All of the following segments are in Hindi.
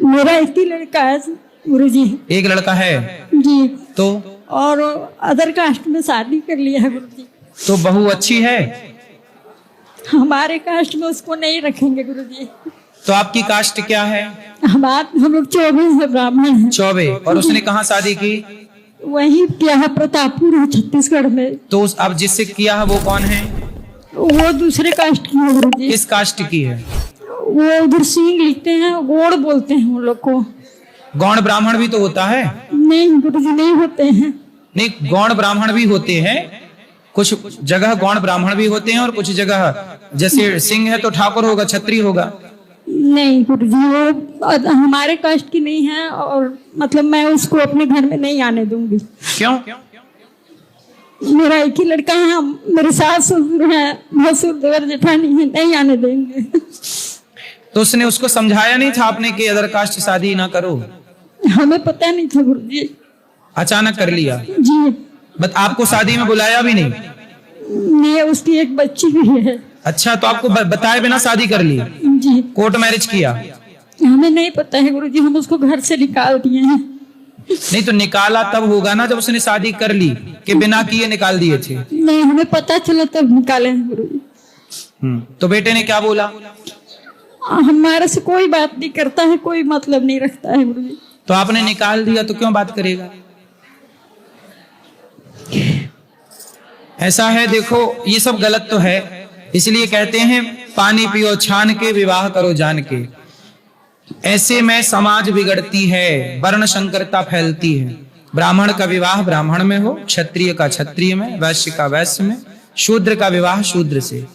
मेरा एक ही लड़का है गुरुजी। एक लड़का है जी। तो और अदर कास्ट में शादी कर लिया है गुरुजी। तो बहू अच्छी है। हमारे कास्ट में उसको नहीं रखेंगे गुरुजी। तो आपकी कास्ट क्या है? हम लोग 24 है, ब्राह्मण हैं। 24। और उसने कहाँ शादी की? वही किया है, प्रतापपुर है, छत्तीसगढ़ में। तो अब जिससे किया है वो कौन है? वो दूसरे कास्ट की है गुरुजी। किस कास्ट की है? वो उधर सिंह लिखते हैं, गौड़ बोलते हैं उन लोग को। गौड़ ब्राह्मण भी तो होता है। नहीं गुरुजी, नहीं होते हैं। नहीं, गौड़ ब्राह्मण भी होते हैं। कुछ जगह गौड़ ब्राह्मण भी होते हैं और कुछ जगह जैसे सिंह है तो ठाकुर होगा, क्षत्रिय होगा। नहीं गुरुजी, वो हमारे कास्ट की नहीं है और मतलब मैं उसको अपने घर में नहीं आने दूंगी। क्यों? मेरा एक ही लड़का है, मेरे सास ससुर है, भसुर देवर जेठानी है, नहीं आने देंगे। तो उसने उसको समझाया नहीं था आपने कि अदर कास्ट शादी ना करो? हमें पता नहीं था गुरुजी। अचानक कर लिया? जी। बट आपको शादी में बुलाया भी नहीं? नहीं, उसकी एक बच्ची भी है। अच्छा, तो आपको बताए बिना शादी कर ली? जी। कोर्ट मैरिज किया? हमें नहीं पता है गुरुजी, हम उसको घर से निकाल दिए हैं। नहीं तो निकाला तब होगा ना जब उसने शादी कर ली, कि बिना किए निकाल दिए थे? नहीं, हमें पता चला तब निकाले हैं गुरुजी। तो बेटे ने क्या बोला? हमारे से कोई बात नहीं करता है, कोई मतलब नहीं रखता है गुरुजी। तो आपने निकाल दिया तो क्यों बात करेगा? ऐसा है, देखो ये सब गलत तो है, इसलिए कहते हैं पानी पियो छान के, विवाह करो जान के। ऐसे में समाज बिगड़ती है, वर्ण संकरता फैलती है। ब्राह्मण का विवाह ब्राह्मण में हो, क्षत्रिय का क्षत्रिय में, वैश्य का वैश्य में, शूद्र का विवाह शूद्र से।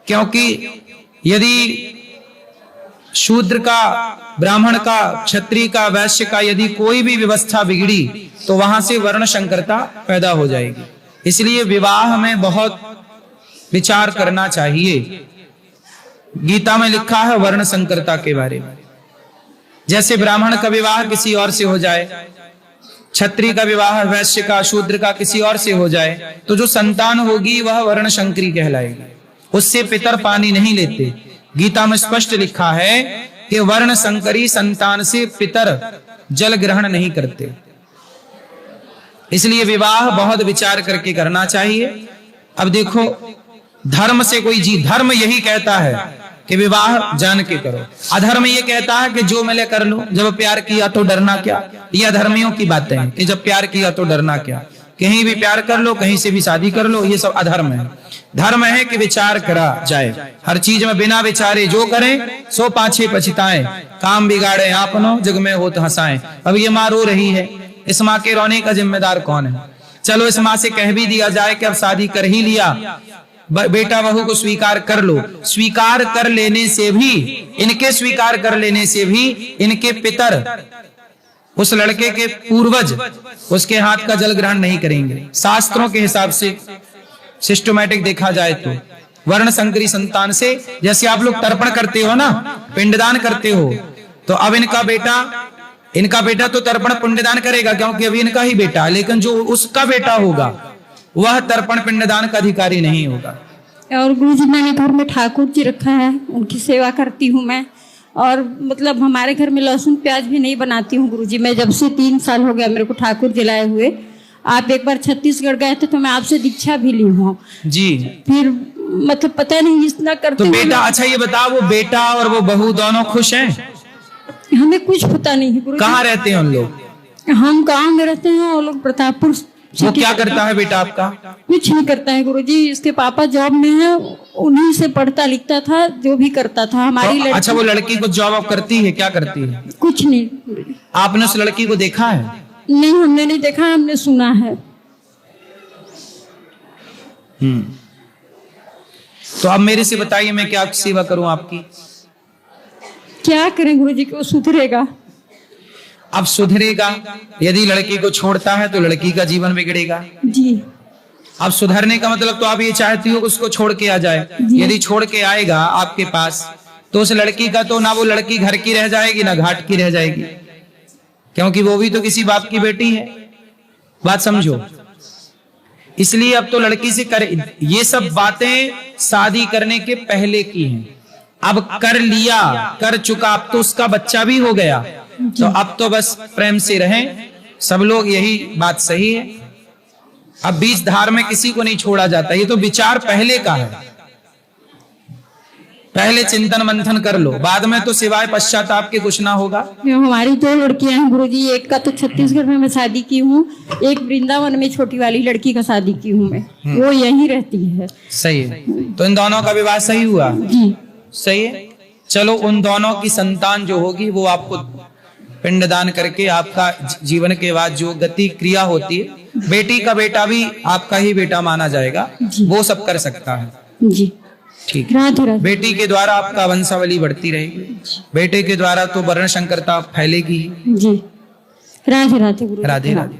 क्योंकि यदि शूद्र का, ब्राह्मण का, क्षत्रिय का, वैश्य का यदि कोई भी व्यवस्था बिगड़ी तो वहां से वर्ण संकरता पैदा हो जाएगी। इसलिए विवाह में बहुत विचार करना चाहिए। गीता में लिखा है वर्ण संकरता के बारे में। जैसे ब्राह्मण का विवाह किसी और से हो जाए, क्षत्रिय का विवाह वैश्य का, शूद्र का किसी और से हो जाए, तो जो संतान होगी वह वर्ण संकरी कहलाएगी। उससे पितर पानी नहीं लेते। गीता में स्पष्ट लिखा है कि वर्ण संकरी संतान से पितर जल ग्रहण नहीं करते। इसलिए विवाह बहुत विचार करके करना चाहिए। अब देखो, धर्म से कोई जी, धर्म यही कहता है कि विवाह जान के करो। अधर्म ये कहता है कि जो मिले कर लो, जब प्यार किया तो डरना क्या। ये अधर्मियों की बातें हैं कि जब प्यार किया तो डरना क्या, कहीं भी प्यार कर लो, कहीं से भी शादी कर लो, ये सब अधर्म है। धर्म है कि विचार करा जाए। हर चीज में बिना विचारे जो करें सो पाछे पछताएं, काम बिगाड़े आपनो जग में होत हंसाएं। अब ये माँ रो रही है, इस माँ के रोने का जिम्मेदार कौन है? चलो इस माँ से कह भी दिया जाए कि अब शादी कर ही लिया, बेटा बहू को स्वीकार कर लो। स्वीकार कर लेने से भी, इनके स्वीकार कर लेने से भी इनके पितर, उस लड़के के पूर्वज उसके हाथ का जल ग्रहण नहीं करेंगे। शास्त्रों के हिसाब से सिस्टमैटिक देखा जाए तो वर्ण संकरी संतान से, जैसे आप लोग तर्पण करते हो ना, पिंडदान करते हो, तो अब इनका बेटा तो तर्पण पिंडदान करेगा क्योंकि अभी इनका ही बेटा है, लेकिन जो उसका बेटा होगा वह तर्पण पिंडदान का अधिकारी नहीं होगा। और गुरुजी मैंने घर में ठाकुर जी रखा है, उनकी सेवा करती हूँ मैं। और मतलब हमारे घर में लहसुन प्याज भी नहीं बनाती हूँ गुरुजी। मैं जब से 3 साल हो गया मेरे को ठाकुर जलाए हुए। आप एक बार छत्तीसगढ़ गए थे तो मैं आपसे दीक्षा भी ली हूँ जी। फिर मतलब पता नहीं इतना करते तो बेटा, अच्छा ये बताओ, वो बेटा और वो बहू दोनों खुश हैं? हमें कुछ पता नहीं है गुरुजी। कहाँ रहते हैं उन लोग? हम गांव में रहते हैं, वो लोग प्रतापपुर। वो क्या करता है बेटा आपका? कुछ नहीं करता है गुरुजी, इसके पापा जॉब में है, उन्हीं से पढ़ता लिखता था, जो भी करता था। हमारी तो अच्छा, वो लड़की को जॉब करती है, क्या करती है? कुछ नहीं। आपने उस लड़की को देखा है? नहीं, हमने नहीं देखा, हमने सुना है। तो अब मेरे से बताइए, मैं क्या सेवा करूं आपकी? क्या करें गुरुजी, को सुधरेगा? अब सुधरेगा, यदि लड़की को छोड़ता है तो लड़की का जीवन बिगड़ेगा जी। अब सुधरने का मतलब तो आप ये चाहती हो कि उसको छोड़ के आ जाए। यदि छोड़ के आएगा आपके पास तो उस लड़की का तो ना वो लड़की घर की रह जाएगी ना घाट की रह जाएगी, क्योंकि वो भी तो किसी बाप की बेटी है। बात समझो। इसलिए अब तो लड़की से करे, ये सब बातें शादी करने के पहले की हैं। अब कर लिया, कर चुका, अब तो उसका बच्चा भी हो गया, तो अब तो बस प्रेम से रहें सब लोग, यही बात सही है। अब बीच धार में किसी को नहीं छोड़ा जाता, ये तो विचार पहले का है, पहले चिंतन मंथन कर लो, बाद में तो सिवाय पश्चाताप के कुछ ना होगा। हमारी 2 लड़कियां हैं गुरुजी, एक का तो छत्तीसगढ़ में मैं शादी की हूँ, एक वृंदावन में छोटी वाली लड़की का शादी की हूँ मैं, वो यहीं रहती है। सही है, तो इन दोनों का विवाह सही हुआ जी। सही है। चलो उन दोनों की संतान जो होगी वो आपको पिंडदान करके आपका जीवन के बाद जो गति क्रिया होती है, बेटी का बेटा भी आपका ही बेटा माना जाएगा, वो सब कर सकता है। जी ठीक, राधे राधे। बेटी के द्वारा आपका वंशावली बढ़ती रहेगी, बेटे के द्वारा तो वर्ण संकरता फैलेगी। जी राधे राधे गुरु। राधे राधे।